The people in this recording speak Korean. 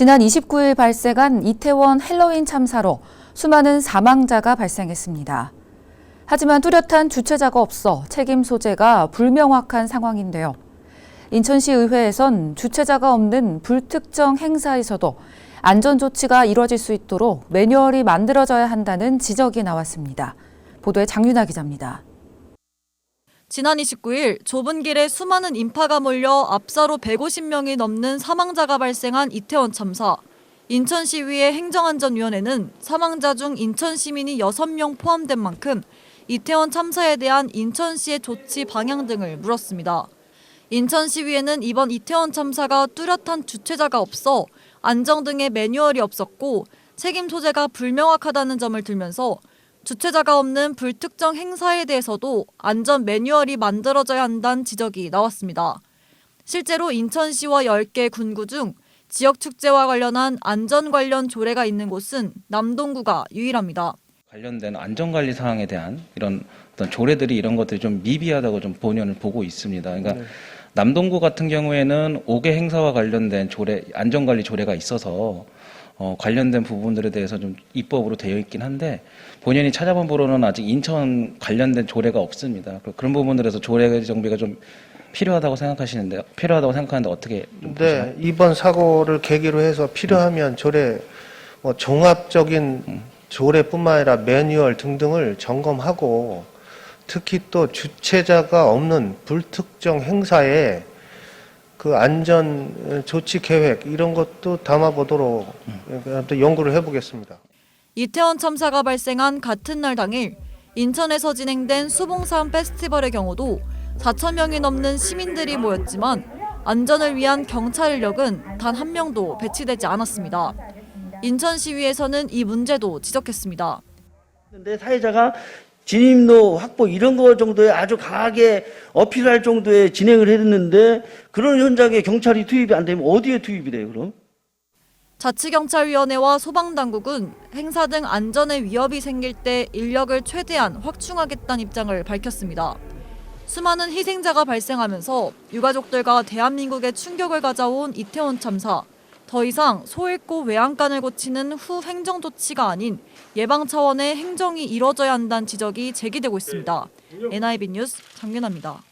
지난 29일 발생한 이태원 헬로윈 참사로 수많은 사망자가 발생했습니다. 하지만 뚜렷한 주최자가 없어 책임 소재가 불명확한 상황인데요. 인천시 의회에선 주최자가 없는 불특정 행사에서도 안전조치가 이뤄질 수 있도록 매뉴얼이 만들어져야 한다는 지적이 나왔습니다. 보도에 장윤아 기자입니다. 지난 29일 좁은 길에 수많은 인파가 몰려 압사로 150명이 넘는 사망자가 발생한 이태원 참사. 인천시의회 행정안전위원회는 사망자 중 인천 시민이 6명 포함된 만큼 이태원 참사에 대한 인천시의 조치 방향 등을 물었습니다. 인천시의회는 이번 이태원 참사가 뚜렷한 주최자가 없어 안정 등의 매뉴얼이 없었고 책임 소재가 불명확하다는 점을 들면서 주최자가 없는 불특정 행사에 대해서도 안전 매뉴얼이 만들어져야 한다는 지적이 나왔습니다. 실제로 인천시와 10개 군구 중 지역 축제와 관련한 안전 관련 조례가 있는 곳은 남동구가 유일합니다. 관련된 안전관리 사항에 대한 이런 어떤 조례들이 이런 것들이 좀 미비하다고 좀 본연을 보고 있습니다. 그러니까 남동구 같은 경우에는 5개 행사와 관련된 조례, 안전관리 조례가 있어서 관련된 부분들에 대해서 좀 입법으로 되어 있긴 한데 본연이 찾아본 바로는 아직 인천 관련된 조례가 없습니다. 그런 부분들에서 조례 정비가 좀 필요하다고 생각하는데 어떻게 좀 보세요? 네, 이번 사고를 계기로 해서 필요하면 조례 종합적인 조례뿐만 아니라 매뉴얼 등등을 점검하고 특히 또 주최자가 없는 불특정 행사에 그 안전 조치 계획 이런 것도 담아보도록 연구를 해보겠습니다. 이태원 참사가 발생한 같은 날 당일 인천에서 진행된 수봉산 페스티벌의 경우도 4,000명이 넘는 시민들이 모였지만 안전을 위한 경찰 인력은 단 한 명도 배치되지 않았습니다. 인천시위에서는 이 문제도 지적했습니다. 근데 사회자가 진입로 확보 이런 거 정도에 아주 강하게 어필할 정도의 진행을 했는데 그런 현장에 경찰이 투입이 안 되면 어디에 투입이 돼요, 그럼? 자치경찰위원회와 소방당국은 행사 등 안전에 위협이 생길 때 인력을 최대한 확충하겠다는 입장을 밝혔습니다. 수많은 희생자가 발생하면서 유가족들과 대한민국에 충격을 가져온 이태원 참사. 더 이상 소 잃고 외양간을 고치는 후 행정 조치가 아닌 예방 차원의 행정이 이뤄져야 한다는 지적이 제기되고 있습니다. NIB 뉴스 장윤아입니다.